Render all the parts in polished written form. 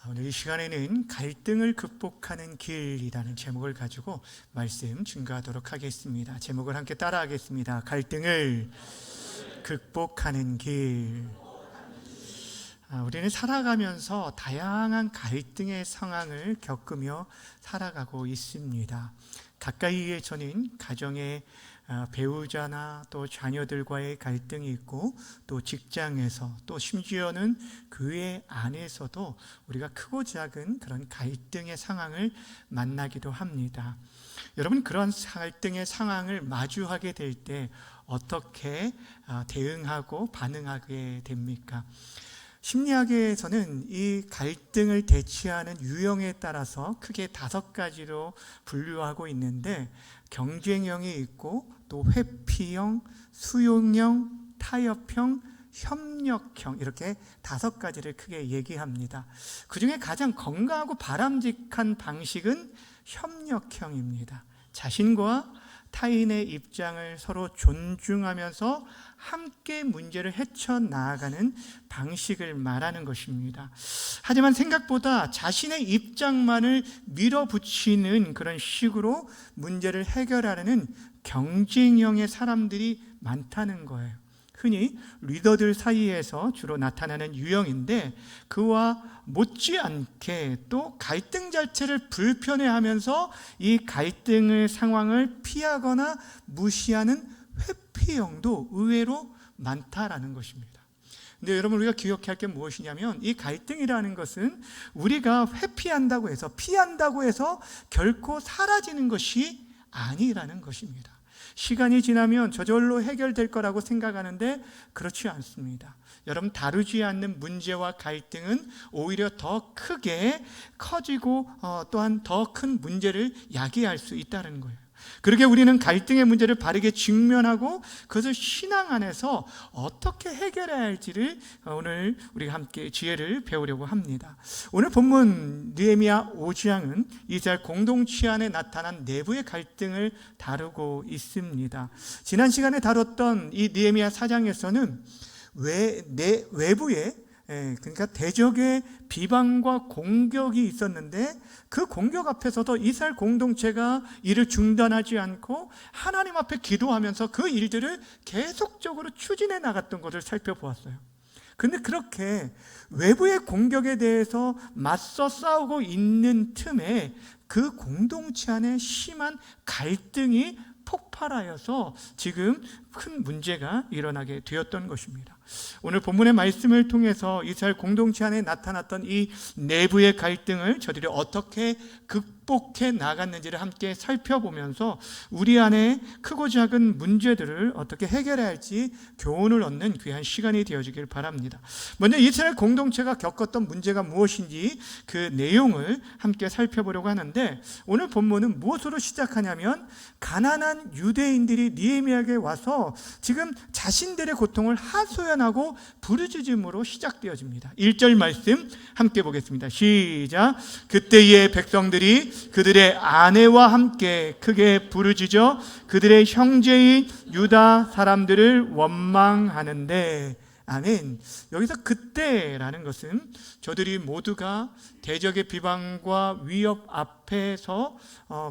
오늘 이 시간에는 갈등을 극복하는 길이라는 제목을 가지고 말씀 증거하도록 하겠습니다. 제목을 함께 따라하겠습니다. 갈등을 극복하는 길. 우리는 살아가면서 다양한 갈등의 상황을 겪으며 살아가고 있습니다. 가까이에서는 가정의 배우자나 또 자녀들과의 갈등이 있고, 또 직장에서, 또 심지어는 교회 안에서도 우리가 크고 작은 그런 갈등의 상황을 만나기도 합니다. 여러분, 그런 갈등의 상황을 마주하게 될 때 어떻게 대응하고 반응하게 됩니까? 심리학에서는 이 갈등을 대처하는 유형에 따라서 크게 5가지로 분류하고 있는데, 경쟁형이 있고, 또 회피형, 수용형, 타협형, 협력형, 이렇게 5가지를 크게 얘기합니다. 그 중에 가장 건강하고 바람직한 방식은 협력형입니다. 자신과 타인의 입장을 서로 존중하면서 함께 문제를 헤쳐나가는 방식을 말하는 것입니다. 하지만 생각보다 자신의 입장만을 밀어붙이는 그런 식으로 문제를 해결하려는 경쟁형의 사람들이 많다는 거예요. 흔히 리더들 사이에서 주로 나타나는 유형인데, 그와 못지않게 또 갈등 자체를 불편해하면서 이 갈등의 상황을 피하거나 무시하는 회피형도 의외로 많다라는 것입니다. 근데 여러분, 우리가 기억해야 할 게 무엇이냐면, 이 갈등이라는 것은 우리가 회피한다고 해서, 피한다고 해서 결코 사라지는 것이 아니라는 것입니다. 시간이 지나면 저절로 해결될 거라고 생각하는데 그렇지 않습니다. 여러분, 다루지 않는 문제와 갈등은 오히려 더 크게 커지고 또한 더 큰 문제를 야기할 수 있다는 거예요. 그렇게 우리는 갈등의 문제를 바르게 직면하고 그것을 신앙 안에서 어떻게 해결해야 할지를 오늘 우리가 함께 지혜를 배우려고 합니다. 오늘 본문 느헤미야 5장은 이스라엘 공동체 안에 나타난 내부의 갈등을 다루고 있습니다. 지난 시간에 다뤘던 이 느헤미야 4장에서는 외부에, 그러니까 대적의 비방과 공격이 있었는데, 그 공격 앞에서도 이스라엘 공동체가 이를 중단하지 않고 하나님 앞에 기도하면서 그 일들을 계속적으로 추진해 나갔던 것을 살펴보았어요. 그런데 그렇게 외부의 공격에 대해서 맞서 싸우고 있는 틈에 그 공동체 안에 심한 갈등이 폭발하여서 지금 큰 문제가 일어나게 되었던 것입니다. 오늘 본문의 말씀을 통해서 이스라엘 공동체 안에 나타났던 이 내부의 갈등을 저들이 어떻게 극복해 나갔는지를 함께 살펴보면서 우리 안에 크고 작은 문제들을 어떻게 해결해야 할지 교훈을 얻는 귀한 시간이 되어지길 바랍니다. 먼저 이스라엘 공동체가 겪었던 문제가 무엇인지 그 내용을 함께 살펴보려고 하는데, 오늘 본문은 무엇으로 시작하냐면, 가난한 유대인들이 느헤미야에게 와서 지금 자신들의 고통을 하소연하고 부르짖음으로 시작되어집니다. 1절 말씀 함께 보겠습니다. 시작. 그때의 백성들이 그들의 아내와 함께 크게 부르짖어 그들의 형제인 유다 사람들을 원망하는데, 아멘. 여기서 그때라는 것은 저들이 모두가 대적의 비방과 위협 앞에서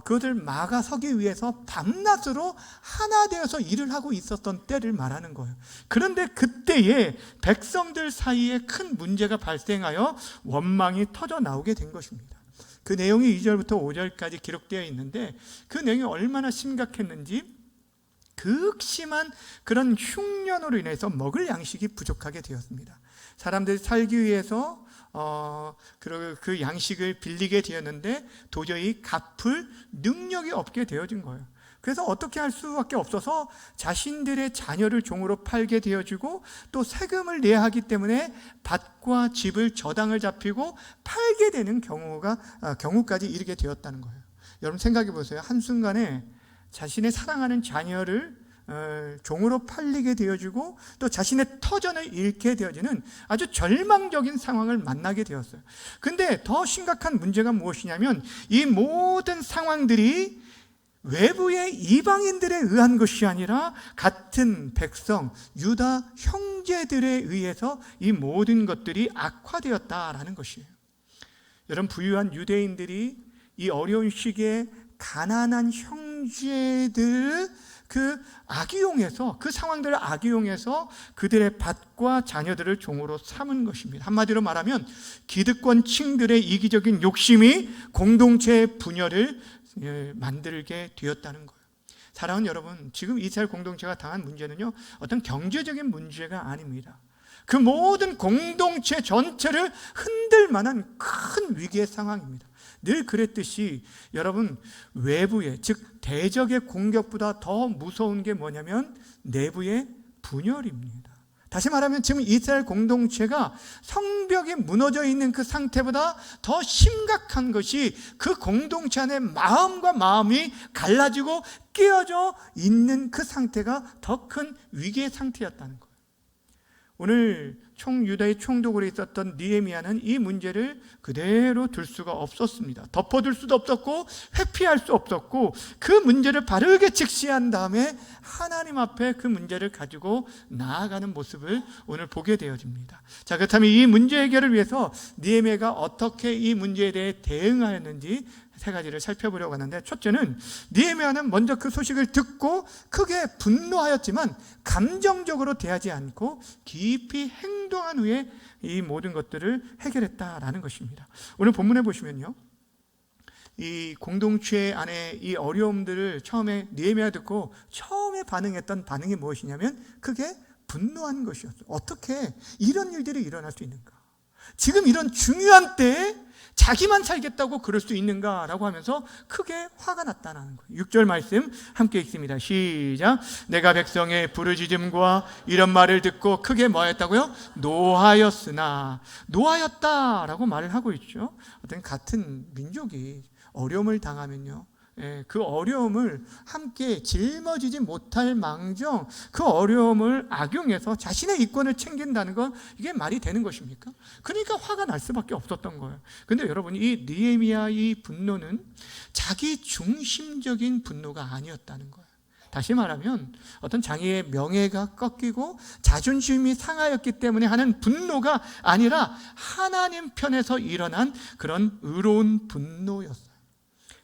그것을 막아서기 위해서 밤낮으로 하나 되어서 일을 하고 있었던 때를 말하는 거예요. 그런데 그때에 백성들 사이에 큰 문제가 발생하여 원망이 터져 나오게 된 것입니다. 그 내용이 2절부터 5절까지 기록되어 있는데, 그 내용이 얼마나 심각했는지, 극심한 그런 흉년으로 인해서 먹을 양식이 부족하게 되었습니다. 사람들이 살기 위해서 그 양식을 빌리게 되었는데 도저히 갚을 능력이 없게 되어진 거예요. 그래서 어떻게 할 수밖에 없어서 자신들의 자녀를 종으로 팔게 되어지고, 또 세금을 내야 하기 때문에 밭과 집을 저당을 잡히고 팔게 되는 경우까지 이르게 되었다는 거예요. 여러분, 생각해 보세요. 한순간에 자신의 사랑하는 자녀를 종으로 팔리게 되어지고, 또 자신의 터전을 잃게 되어지는 아주 절망적인 상황을 만나게 되었어요. 근데 더 심각한 문제가 무엇이냐면, 이 모든 상황들이 외부의 이방인들에 의한 것이 아니라 같은 백성, 유다 형제들에 의해서 이 모든 것들이 악화되었다라는 것이에요. 여러분, 부유한 유대인들이 이 어려운 시기에 가난한 형제들 그 상황들을 악용해서 그들의 밭과 자녀들을 종으로 삼은 것입니다. 한마디로 말하면 기득권층들의 이기적인 욕심이 공동체의 분열을 만들게 되었다는 거예요. 사랑하는 여러분, 지금 이스라엘 공동체가 당한 문제는요, 어떤 경제적인 문제가 아닙니다. 그 모든 공동체 전체를 흔들 만한 큰 위기의 상황입니다. 늘 그랬듯이 여러분, 외부의, 즉 대적의 공격보다 더 무서운 게 뭐냐면 내부의 분열입니다. 다시 말하면 지금 이스라엘 공동체가 성벽이 무너져 있는 그 상태보다 더 심각한 것이 그 공동체 안에 마음과 마음이 갈라지고 끼어져 있는 그 상태가 더 큰 위기의 상태였다는 거예요. 오늘 유다의 총독으로 있었던 느헤미야는 이 문제를 그대로 둘 수가 없었습니다. 덮어둘 수도 없었고 회피할 수 없었고 그 문제를 바르게 직시한 다음에 하나님 앞에 그 문제를 가지고 나아가는 모습을 오늘 보게 되어집니다. 자, 그렇다면 이 문제 해결을 위해서 느헤미야가 어떻게 이 문제에 대해 대응하였는지 세 가지를 살펴보려고 하는데, 첫째는 느헤미야는 먼저 그 소식을 듣고 크게 분노하였지만 감정적으로 대하지 않고 깊이 행동한 후에 이 모든 것들을 해결했다라는 것입니다. 오늘 본문에 보시면요, 이 공동체 안에 이 어려움들을 처음에 느헤미야가 듣고 처음에 반응했던 반응이 무엇이냐면 크게 분노한 것이었어요. 어떻게 이런 일들이 일어날 수 있는가? 지금 이런 중요한 때에 자기만 살겠다고 그럴 수 있는가라고 하면서 크게 화가 났다는 거예요. 6절 말씀 함께 읽습니다. 시작. 내가 백성의 부르짖음과 이런 말을 듣고 크게 뭐하였다고요? 노하였다라고 말을 하고 있죠. 어떤 같은 민족이 어려움을 당하면요, 그 어려움을 함께 짊어지지 못할 망정 그 어려움을 악용해서 자신의 이권을 챙긴다는 건 이게 말이 되는 것입니까? 그러니까 화가 날 수밖에 없었던 거예요. 그런데 여러분, 이 느헤미야의 분노는 자기 중심적인 분노가 아니었다는 거예요. 다시 말하면 어떤 자기의 명예가 꺾이고 자존심이 상하였기 때문에 하는 분노가 아니라 하나님 편에서 일어난 그런 의로운 분노였어요.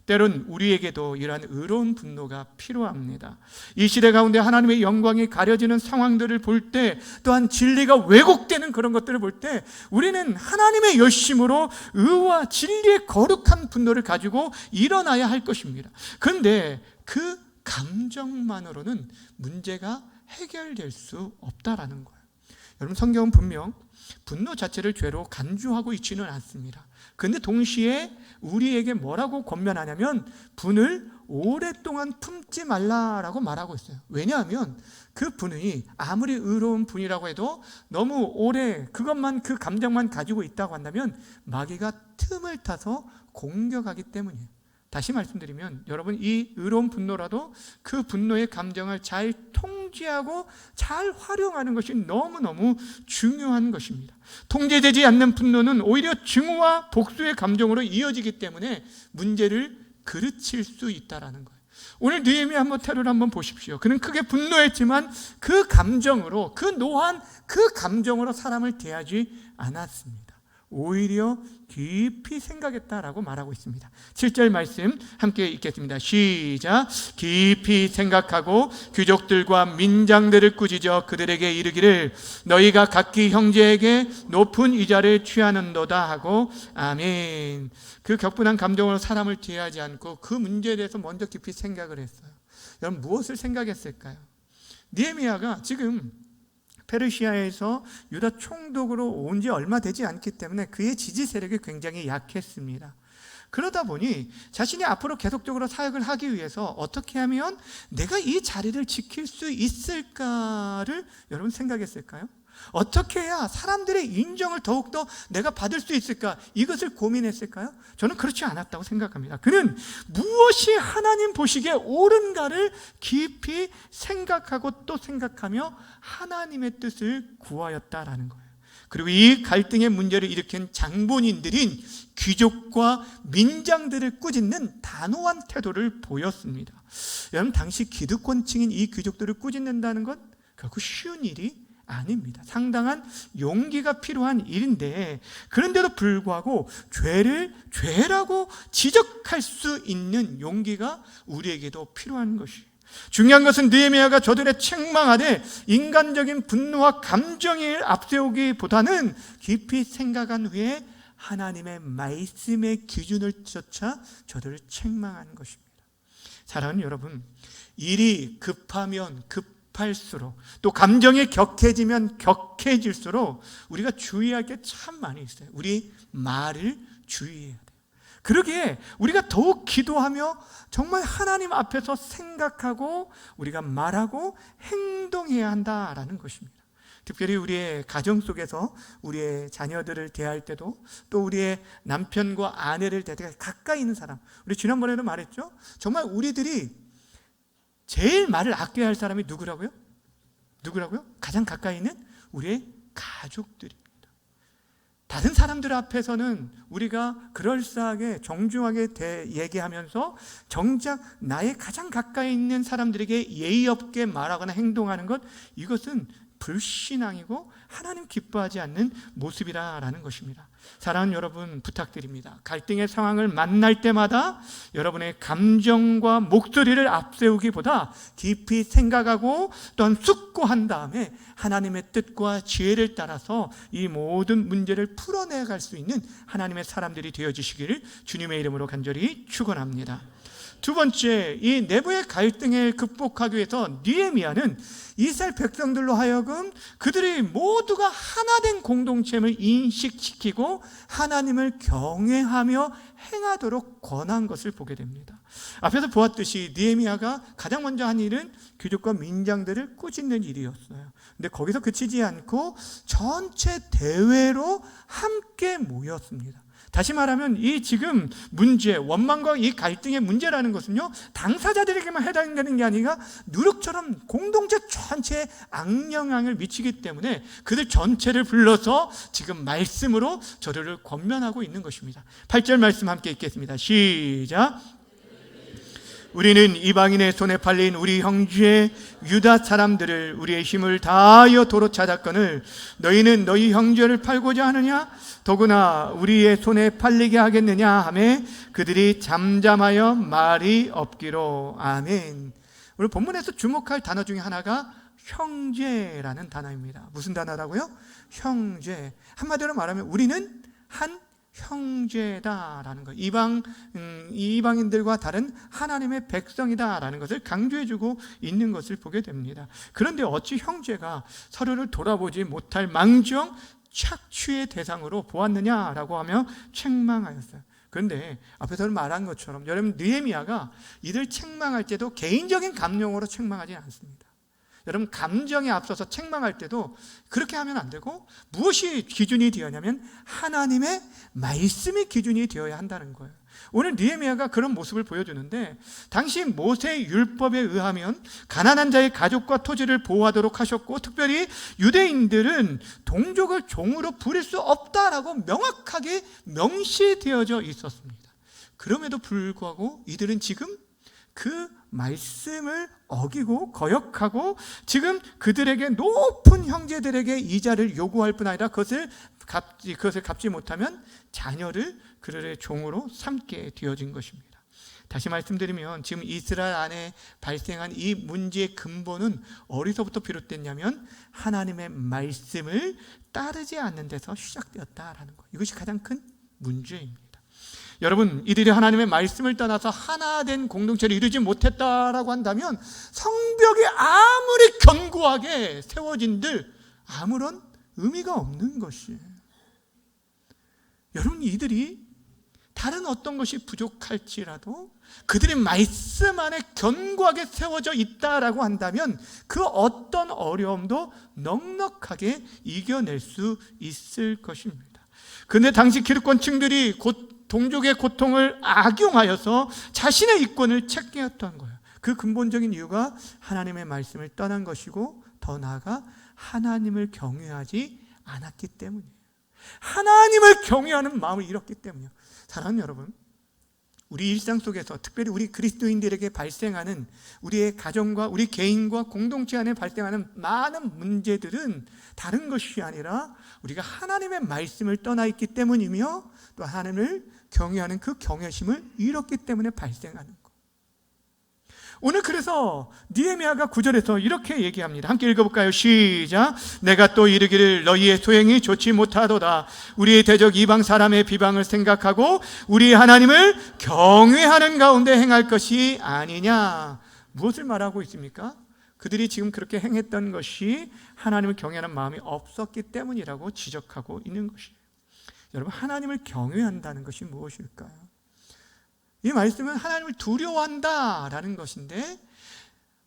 때론 우리에게도 이러한 의로운 분노가 필요합니다. 이 시대 가운데 하나님의 영광이 가려지는 상황들을 볼 때, 또한 진리가 왜곡되는 그런 것들을 볼 때 우리는 하나님의 열심으로 의와 진리의 거룩한 분노를 가지고 일어나야 할 것입니다. 그런데 그 감정만으로는 문제가 해결될 수 없다라는 거예요. 여러분, 성경은 분명 분노 자체를 죄로 간주하고 있지는 않습니다. 그런데 동시에 우리에게 뭐라고 권면하냐면 분을 오랫동안 품지 말라라고 말하고 있어요. 왜냐하면 그 분이 아무리 의로운 분이라고 해도 너무 오래 그 감정만 가지고 있다고 한다면 마귀가 틈을 타서 공격하기 때문이에요. 다시 말씀드리면 여러분, 이 의로운 분노라도 그 분노의 감정을 잘 통제하고 잘 활용하는 것이 너무너무 중요한 것입니다. 통제되지 않는 분노는 오히려 증오와 복수의 감정으로 이어지기 때문에 문제를 그르칠 수 있다는 거예요. 오늘 느헤미야 태도를 한번 보십시오. 그는 크게 분노했지만 그 감정으로, 그 노한 그 감정으로 사람을 대하지 않았습니다. 오히려 깊이 생각했다라고 말하고 있습니다. 7절 말씀 함께 읽겠습니다. 시작. 깊이 생각하고 귀족들과 민장들을 꾸짖어 그들에게 이르기를 너희가 각기 형제에게 높은 이자를 취하는도다 하고. 아멘. 그 격분한 감정으로 사람을 대하지 않고 그 문제에 대해서 먼저 깊이 생각을 했어요. 여러분, 무엇을 생각했을까요? 느헤미야가 지금 페르시아에서 유다 총독으로 온 지 얼마 되지 않기 때문에 그의 지지 세력이 굉장히 약했습니다. 그러다 보니 자신이 앞으로 계속적으로 사역을 하기 위해서 어떻게 하면 내가 이 자리를 지킬 수 있을까를 여러분 생각했을까요? 어떻게 해야 사람들의 인정을 더욱더 내가 받을 수 있을까? 이것을 고민했을까요? 저는 그렇지 않았다고 생각합니다. 그는 무엇이 하나님 보시기에 옳은가를 깊이 생각하고 또 생각하며 하나님의 뜻을 구하였다라는 거예요. 그리고 이 갈등의 문제를 일으킨 장본인들인 귀족과 민장들을 꾸짖는 단호한 태도를 보였습니다. 여러분, 당시 기득권층인 이 귀족들을 꾸짖는다는 건 결코 쉬운 일이 아닙니다. 상당한 용기가 필요한 일인데, 그런데도 불구하고 죄를 죄라고 지적할 수 있는 용기가 우리에게도 필요한 것이에요. 중요한 것은 느헤미야가 저들의 책망하되 인간적인 분노와 감정을 앞세우기보다는 깊이 생각한 후에 하나님의 말씀의 기준을 쫓아 저들을 책망하는 것입니다. 사랑하는 여러분, 일이 급하면 급할수록, 또 감정이 격해지면 격해질수록 우리가 주의할 게 참 많이 있어요. 우리 말을 주의해야 돼요. 그러기에 우리가 더욱 기도하며 정말 하나님 앞에서 생각하고 우리가 말하고 행동해야 한다라는 것입니다. 특별히 우리의 가정 속에서 우리의 자녀들을 대할 때도, 또 우리의 남편과 아내를 대할 때 가까이 있는 사람, 우리 지난번에도 말했죠. 정말 우리들이 제일 말을 아껴야 할 사람이 누구라고요? 가장 가까이 있는 우리의 가족들입니다. 다른 사람들 앞에서는 우리가 그럴싸하게 정중하게 얘기하면서 정작 나의 가장 가까이 있는 사람들에게 예의 없게 말하거나 행동하는 것, 이것은 불신앙이고 하나님 기뻐하지 않는 모습이라는 것입니다. 사랑하는 여러분, 부탁드립니다. 갈등의 상황을 만날 때마다 여러분의 감정과 목소리를 앞세우기보다 깊이 생각하고 또한 숙고한 다음에 하나님의 뜻과 지혜를 따라서 이 모든 문제를 풀어내갈 수 있는 하나님의 사람들이 되어주시기를 주님의 이름으로 간절히 축원합니다. 두 번째, 이 내부의 갈등을 극복하기 위해서 느헤미야는 이스라엘 백성들로 하여금 그들이 모두가 하나된 공동체임을 인식시키고 하나님을 경외하며 행하도록 권한 것을 보게 됩니다. 앞에서 보았듯이 느헤미야가 가장 먼저 한 일은 귀족과 민장들을 꾸짖는 일이었어요. 근데 거기서 그치지 않고 전체 대회로 함께 모였습니다. 다시 말하면 이 지금 문제, 원망과 이 갈등의 문제라는 것은요, 당사자들에게만 해당되는 게 아니라 누룩처럼 공동체 전체에 악영향을 미치기 때문에 그들 전체를 불러서 지금 말씀으로 저들을 권면하고 있는 것입니다. 8절 말씀 함께 읽겠습니다. 시작. 우리는 이방인의 손에 팔린 우리 형제 유다 사람들을 우리의 힘을 다하여 도로 찾았거늘 너희는 너희 형제를 팔고자 하느냐? 더구나 우리의 손에 팔리게 하겠느냐 하매 그들이 잠잠하여 말이 없기로. 아멘. 오늘 본문에서 주목할 단어 중에 하나가 형제라는 단어입니다. 무슨 단어라고요? 형제. 한마디로 말하면 우리는 한 형제다라는 것, 이방인들과 다른 하나님의 백성이다라는 것을 강조해주고 있는 것을 보게 됩니다. 그런데 어찌 형제가 서로를 돌아보지 못할 망정 착취의 대상으로 보았느냐라고 하며 책망하였어요. 그런데 앞에서 말한 것처럼 여러분, 느헤미야가 이들 책망할 때도 개인적인 감정으로 책망하지 않습니다. 여러분, 감정에 앞서서 책망할 때도 그렇게 하면 안 되고 무엇이 기준이 되었냐면 하나님의 말씀이 기준이 되어야 한다는 거예요. 오늘 느헤미야가 그런 모습을 보여주는데, 당시 모세의 율법에 의하면 가난한 자의 가족과 토지를 보호하도록 하셨고, 특별히 유대인들은 동족을 종으로 부릴 수 없다라고 명확하게 명시되어져 있었습니다. 그럼에도 불구하고 이들은 지금 그 말씀을 어기고 거역하고 지금 그들에게 높은 형제들에게 이자를 요구할 뿐 아니라 그것을 갚지 못하면 자녀를 그들의 종으로 삼게 되어진 것입니다. 다시 말씀드리면 지금 이스라엘 안에 발생한 이 문제의 근본은 어디서부터 비롯됐냐면 하나님의 말씀을 따르지 않는 데서 시작되었다라는 것, 이것이 가장 큰 문제입니다. 여러분, 이들이 하나님의 말씀을 떠나서 하나된 공동체를 이루지 못했다라고 한다면 성벽이 아무리 견고하게 세워진들 아무런 의미가 없는 것이에요. 여러분, 이들이 다른 어떤 것이 부족할지라도 그들이 말씀 안에 견고하게 세워져 있다라고 한다면 그 어떤 어려움도 넉넉하게 이겨낼 수 있을 것입니다. 그런데 당시 기득권층들이 동족의 고통을 악용하여서 자신의 이권을 책게했던 거예요. 그 근본적인 이유가 하나님의 말씀을 떠난 것이고, 더 나아가 하나님을 경외하지 않았기 때문이에요. 하나님을 경외하는 마음을 잃었기 때문이에요. 사랑하는 여러분, 우리 일상 속에서 특별히 우리 그리스도인들에게 발생하는 우리의 가정과 우리 개인과 공동체 안에 발생하는 많은 문제들은 다른 것이 아니라 우리가 하나님의 말씀을 떠나 있기 때문이며 또 하나님을 경외하는 그 경외심을 잃었기 때문에 발생하는 것. 오늘 그래서 느헤미야가 9절에서 이렇게 얘기합니다. 함께 읽어볼까요? 시작. 내가 또 이르기를 너희의 소행이 좋지 못하도다. 우리의 대적 이방 사람의 비방을 생각하고 우리 하나님을 경외하는 가운데 행할 것이 아니냐. 무엇을 말하고 있습니까? 그들이 지금 그렇게 행했던 것이 하나님을 경외하는 마음이 없었기 때문이라고 지적하고 있는 것이에요. 여러분, 하나님을 경외한다는 것이 무엇일까요? 이 말씀은 하나님을 두려워한다라는 것인데,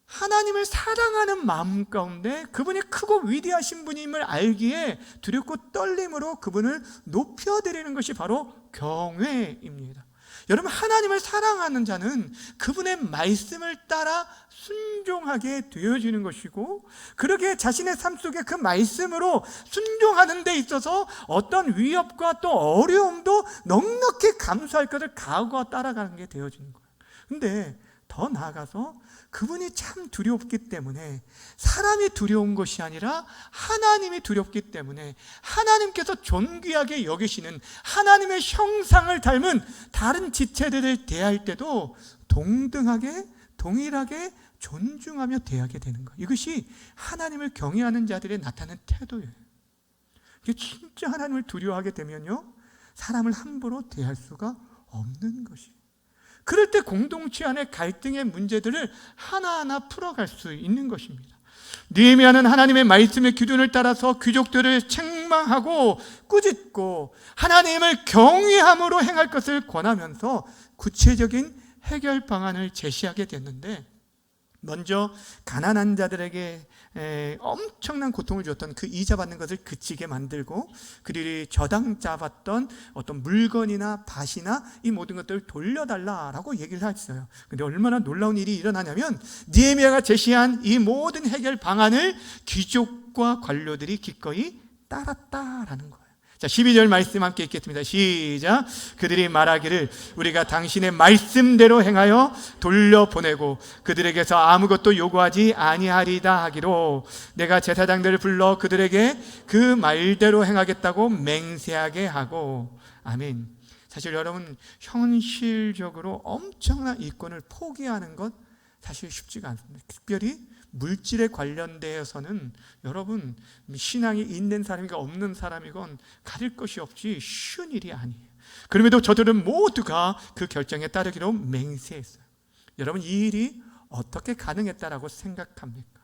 하나님을 사랑하는 마음 가운데 그분이 크고 위대하신 분임을 알기에 두렵고 떨림으로 그분을 높여드리는 것이 바로 경외입니다. 여러분, 하나님을 사랑하는 자는 그분의 말씀을 따라 순종하게 되어지는 것이고, 그러기에 자신의 삶 속에 그 말씀으로 순종하는 데 있어서 어떤 위협과 또 어려움도 넉넉히 감수할 것을 각오하고 따라가는 게 되어지는 거예요. 근데 더 나아가서 그분이 참 두렵기 때문에, 사람이 두려운 것이 아니라 하나님이 두렵기 때문에 하나님께서 존귀하게 여기시는 하나님의 형상을 닮은 다른 지체들을 대할 때도 동등하게, 동일하게 존중하며 대하게 되는 거예요. 이것이 하나님을 경외하는 자들의 나타나는 태도예요. 이게 진짜 하나님을 두려워하게 되면요, 사람을 함부로 대할 수가 없는 것이에요. 그럴 때 공동체 안에 갈등의 문제들을 하나하나 풀어갈 수 있는 것입니다. 느헤미야는 하나님의 말씀의 기준을 따라서 귀족들을 책망하고 꾸짖고 하나님을 경외함으로 행할 것을 권하면서 구체적인 해결 방안을 제시하게 됐는데, 먼저 가난한 자들에게 엄청난 고통을 주었던 그 이자 받는 것을 그치게 만들고, 그들이 저당 잡았던 어떤 물건이나 밭이나 이 모든 것들을 돌려달라라고 얘기를 했어요. 근데 얼마나 놀라운 일이 일어나냐면, 느헤미야가 제시한 이 모든 해결 방안을 귀족과 관료들이 기꺼이 따랐다라는 거예요. 자, 12절 말씀 함께 읽겠습니다. 시작. 그들이 말하기를 우리가 당신의 말씀대로 행하여 돌려보내고 그들에게서 아무것도 요구하지 아니하리다 하기로 내가 제사장들을 불러 그들에게 그 말대로 행하겠다고 맹세하게 하고. 아멘. 사실 여러분, 현실적으로 엄청난 이권을 포기하는 것 사실 쉽지가 않습니다. 특별히 물질에 관련되어서는 여러분, 신앙이 있는 사람이건 없는 사람이건 가릴 것이 없이 쉬운 일이 아니에요. 그럼에도 저들은 모두가 그 결정에 따르기로 맹세했어요. 여러분, 이 일이 어떻게 가능했다라고 생각합니까?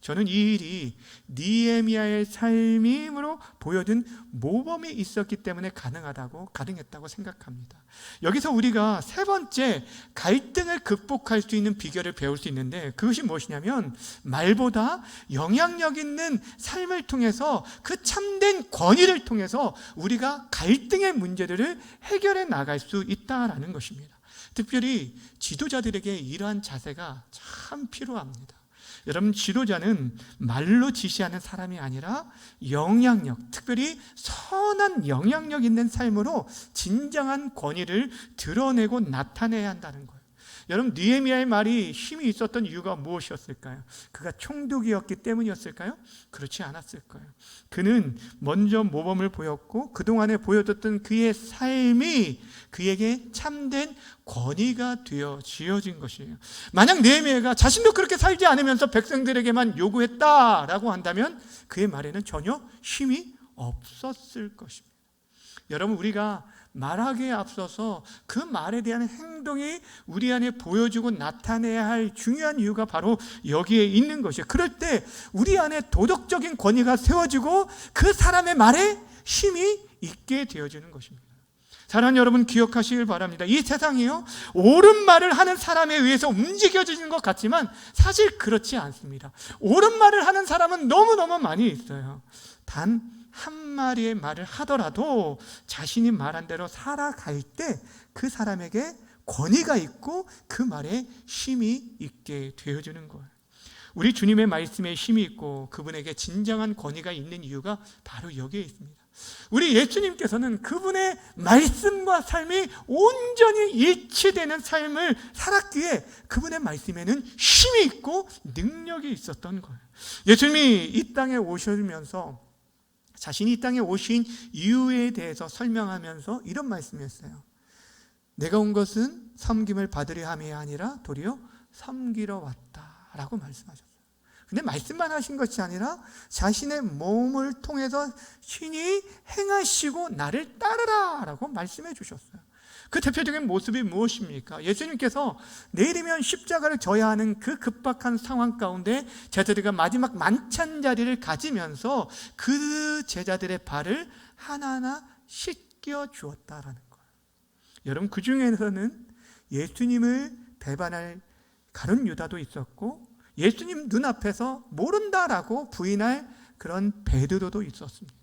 저는 이 일이 느헤미야의 삶으로 보여준 모범이 있었기 때문에 가능했다고 생각합니다. 여기서 우리가 세 번째 갈등을 극복할 수 있는 비결을 배울 수 있는데, 그것이 무엇이냐면 말보다 영향력 있는 삶을 통해서, 그 참된 권위를 통해서 우리가 갈등의 문제들을 해결해 나갈 수 있다라는 것입니다. 특별히 지도자들에게 이러한 자세가 참 필요합니다. 여러분, 지도자는 말로 지시하는 사람이 아니라 영향력, 특별히 선한 영향력 있는 삶으로 진정한 권위를 드러내고 나타내야 한다는 거예요. 여러분, 느헤미야의 말이 힘이 있었던 이유가 무엇이었을까요? 그가 총독이었기 때문이었을까요? 그렇지 않았을 거예요. 그는 먼저 모범을 보였고 그동안에 보여줬던 그의 삶이 그에게 참된 권위가 되어 지어진 것이에요. 만약 느헤미야가 자신도 그렇게 살지 않으면서 백성들에게만 요구했다라고 한다면 그의 말에는 전혀 힘이 없었을 것입니다. 여러분, 우리가 말하기에 앞서서 그 말에 대한 행동이 우리 안에 보여주고 나타내야 할 중요한 이유가 바로 여기에 있는 것이에요. 그럴 때 우리 안에 도덕적인 권위가 세워지고 그 사람의 말에 힘이 있게 되어지는 것입니다. 사랑하는 여러분, 기억하시길 바랍니다. 이 세상이요, 옳은 말을 하는 사람에 의해서 움직여지는 것 같지만 사실 그렇지 않습니다. 옳은 말을 하는 사람은 너무너무 많이 있어요. 단 한 마리의 말을 하더라도 자신이 말한 대로 살아갈 때 그 사람에게 권위가 있고 그 말에 힘이 있게 되어지는 거예요. 우리 주님의 말씀에 힘이 있고 그분에게 진정한 권위가 있는 이유가 바로 여기에 있습니다. 우리 예수님께서는 그분의 말씀과 삶이 온전히 일치되는 삶을 살았기에 그분의 말씀에는 힘이 있고 능력이 있었던 거예요. 예수님이 이 땅에 오시면서 자신이 이 땅에 오신 이유에 대해서 설명하면서 이런 말씀이었어요. 내가 온 것은 섬김을 받으려 함이 아니라 도리어 섬기러 왔다라고 말씀하셨어요. 근데 말씀만 하신 것이 아니라 자신의 몸을 통해서 신이 행하시고 나를 따르라 라고 말씀해 주셨어요. 그 대표적인 모습이 무엇입니까? 예수님께서 내일이면 십자가를 져야 하는 그 급박한 상황 가운데 제자들과 마지막 만찬 자리를 가지면서 그 제자들의 발을 하나하나 씻겨 주었다라는 거예요. 여러분, 그 중에서는 예수님을 배반할 가룟 유다도 있었고 예수님 눈앞에서 모른다라고 부인할 그런 베드로도 있었습니다.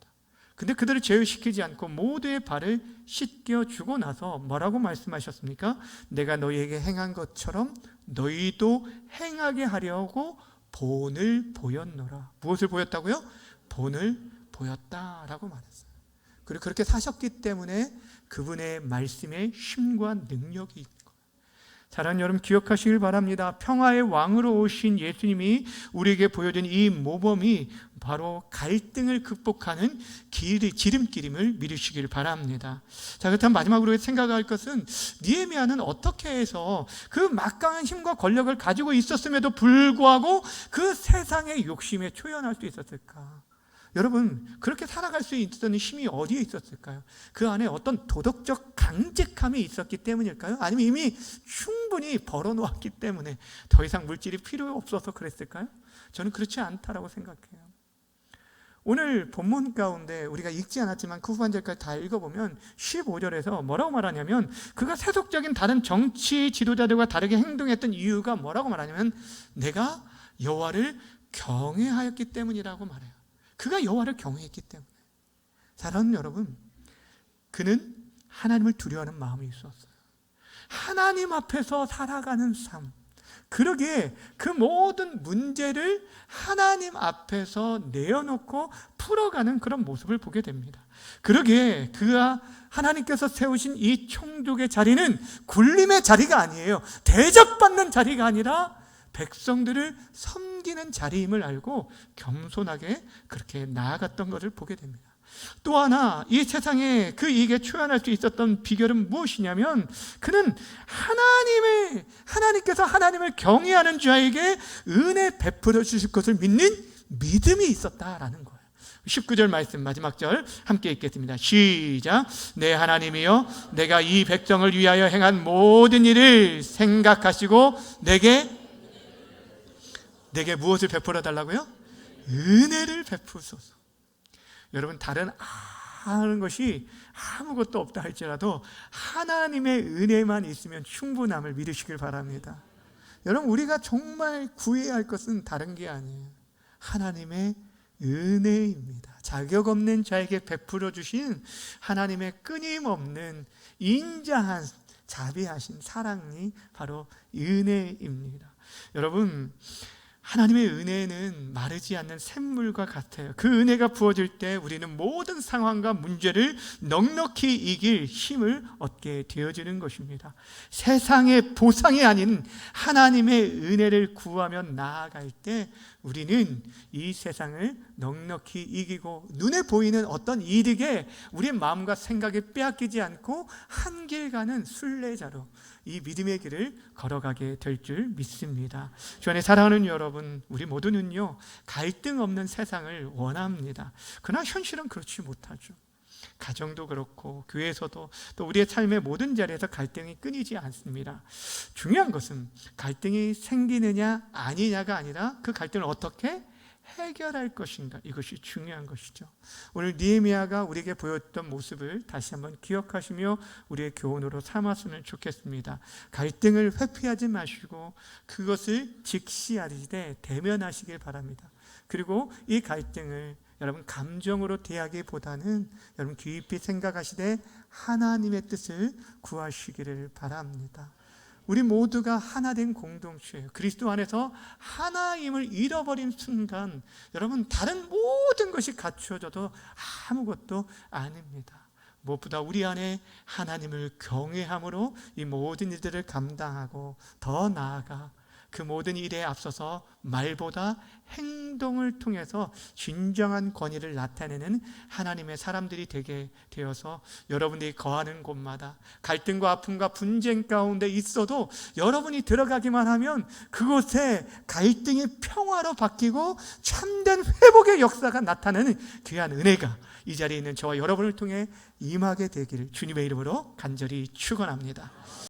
근데 그들을 제외시키지 않고 모두의 발을 씻겨주고 나서 뭐라고 말씀하셨습니까? 내가 너희에게 행한 것처럼 너희도 행하게 하려고 본을 보였노라. 무엇을 보였다고요? 본을 보였다라고 말했어요. 그리고 그렇게 사셨기 때문에 그분의 말씀에 힘과 능력이 있고, 사랑하는 여러분, 기억하시길 바랍니다. 평화의 왕으로 오신 예수님이 우리에게 보여준 이 모범이 바로 갈등을 극복하는 지름길임을 믿으시길 바랍니다. 자, 그렇다면 마지막으로 생각할 것은 느헤미야는 어떻게 해서 그 막강한 힘과 권력을 가지고 있었음에도 불구하고 그 세상의 욕심에 초연할 수 있었을까? 여러분, 그렇게 살아갈 수 있었던 힘이 어디에 있었을까요? 그 안에 어떤 도덕적 강직함이 있었기 때문일까요? 아니면 이미 충분히 벌어놓았기 때문에 더 이상 물질이 필요 없어서 그랬을까요? 저는 그렇지 않다라고 생각해요. 오늘 본문 가운데 우리가 읽지 않았지만 그 후반절까지 다 읽어보면 15절에서 뭐라고 말하냐면, 그가 세속적인 다른 정치 지도자들과 다르게 행동했던 이유가 뭐라고 말하냐면 내가 여호와를 경외하였기 때문이라고 말해요. 그가 여호와를 경외했기 때문에. 사랑하는 여러분, 그는 하나님을 두려워하는 마음이 있었어요. 하나님 앞에서 살아가는 삶, 그러기에 그 모든 문제를 하나님 앞에서 내어놓고 풀어가는 그런 모습을 보게 됩니다. 그러기에 그가 하나님께서 세우신 이 총독의 자리는 굴림의 자리가 아니에요. 대접받는 자리가 아니라 백성들을 섬기는 자리임을 알고 겸손하게 그렇게 나아갔던 것을 보게 됩니다. 또 하나, 이 세상에 그 이익에 초연할 수 있었던 비결은 무엇이냐면, 그는 하나님께서 하나님을 경외하는 자에게 은혜 베풀어 주실 것을 믿는 믿음이 있었다라는 거예요. 19절 말씀 마지막 절 함께 읽겠습니다. 시작. 내 하나님이여, 내가 이 백성을 위하여 행한 모든 일을 생각하시고 내게 무엇을 베풀어 달라고요? 은혜를 베푸소서. 여러분, 다른 아는 것이 아무것도 없다 할지라도 하나님의 은혜만 있으면 충분함을 믿으시길 바랍니다. 여러분, 우리가 정말 구해야 할 것은 다른 게 아니에요. 하나님의 은혜입니다. 자격 없는 자에게 베풀어 주신 하나님의 끊임없는 인자한 자비하신 사랑이 바로 은혜입니다. 여러분, 하나님의 은혜는 마르지 않는 샘물과 같아요. 그 은혜가 부어질 때 우리는 모든 상황과 문제를 넉넉히 이길 힘을 얻게 되어지는 것입니다. 세상의 보상이 아닌 하나님의 은혜를 구하며 나아갈 때 우리는 이 세상을 넉넉히 이기고 눈에 보이는 어떤 이득에 우리의 마음과 생각이 빼앗기지 않고 한 길 가는 순례자로 이 믿음의 길을 걸어가게 될 줄 믿습니다. 주 안에 사랑하는 여러분, 우리 모두는요, 갈등 없는 세상을 원합니다. 그러나 현실은 그렇지 못하죠. 가정도 그렇고 교회에서도 또 우리의 삶의 모든 자리에서 갈등이 끊이지 않습니다. 중요한 것은 갈등이 생기느냐 아니냐가 아니라 그 갈등을 어떻게 해결할 것인가, 이것이 중요한 것이죠. 오늘 느헤미야가 우리에게 보였던 모습을 다시 한번 기억하시며 우리의 교훈으로 삼았으면 좋겠습니다. 갈등을 회피하지 마시고 그것을 직시하시되 대면하시길 바랍니다. 그리고 이 갈등을 여러분 감정으로 대하기보다는 여러분 깊이 생각하시되 하나님의 뜻을 구하시기를 바랍니다. 우리 모두가 하나 된 공동체예요. 그리스도 안에서 하나임을 잃어버린 순간 여러분 다른 모든 것이 갖추어져도 아무것도 아닙니다. 무엇보다 우리 안에 하나님을 경외함으로 이 모든 일들을 감당하고 더 나아가 그 모든 일에 앞서서 말보다 행동을 통해서 진정한 권위를 나타내는 하나님의 사람들이 되게 되어서 여러분들이 거하는 곳마다 갈등과 아픔과 분쟁 가운데 있어도 여러분이 들어가기만 하면 그곳에 갈등이 평화로 바뀌고 참된 회복의 역사가 나타나는 귀한 은혜가 이 자리에 있는 저와 여러분을 통해 임하게 되기를 주님의 이름으로 간절히 축원합니다.